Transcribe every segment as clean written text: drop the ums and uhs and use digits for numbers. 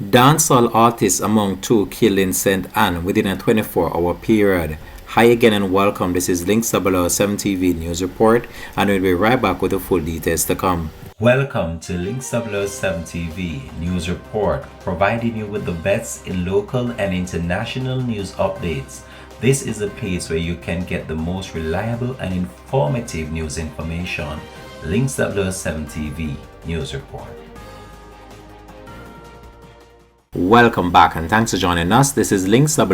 Dancehall Artiste Among Two killed in St Ann within a 24-hour period. Hi again and welcome. This is Links 007 TV News Report, and we'll be right back with the full details to come. Welcome to Links 007 TV News Report, providing you with the best in local and international news updates. This is a place where you can get the most reliable and informative news information. Links 007 TV News Report. Welcome back and thanks for joining us. This is Links 007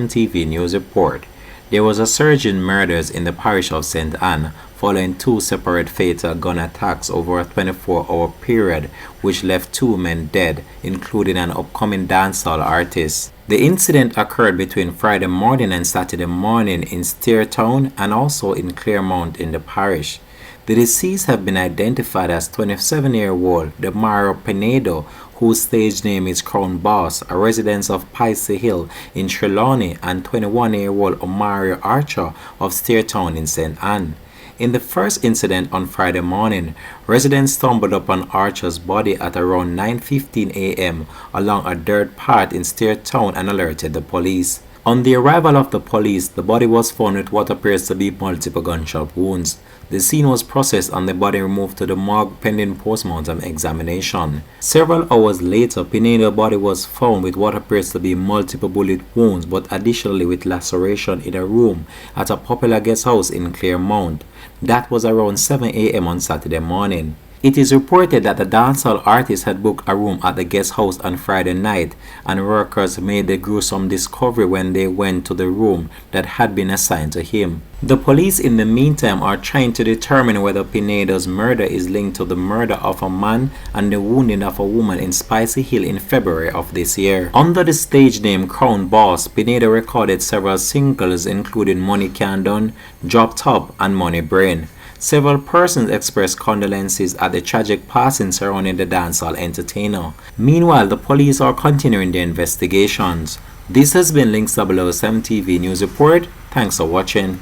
TV News Report. There was a surge in murders in the parish of St Ann following two separate fatal gun attacks over a 24-hour period which left two men dead, including an upcoming dancehall artist. The incident occurred between Friday morning and Saturday morning in Steertown and also in Claremont in the parish. The deceased have been identified as 27-year-old Demaro Pinedo, whose stage name is Crown Boss, a resident of Pisces Hill in Trelawney, and 21-year-old Omari Archer of Steertown in St Ann. In the first incident on Friday morning, residents stumbled upon Archer's body at around 9:15 a.m. along a dirt path in Steertown and alerted the police. On the arrival of the police, the body was found with what appears to be multiple gunshot wounds. The scene was processed and the body removed to the morgue pending postmortem examination. Several hours later, Pinedo's body was found with what appears to be multiple bullet wounds, but additionally with laceration in a room at a popular guest house in Claremont. That was around 7 a.m. on Saturday morning. It is reported that the dancehall artist had booked a room at the guest house on Friday night, and workers made the gruesome discovery when they went to the room that had been assigned to him. The police in the meantime are trying to determine whether Pinedo's murder is linked to the murder of a man and the wounding of a woman in Spicy Hill in February of this year. Under the stage name Crown Boss, Pinedo recorded several singles including Money Can Done, Drop Top, and Money Brain. Several persons expressed condolences at the tragic passing surrounding the dancehall entertainer. Meanwhile, the police are continuing their investigations. This has been Links 007 TV News Report. Thanks for watching.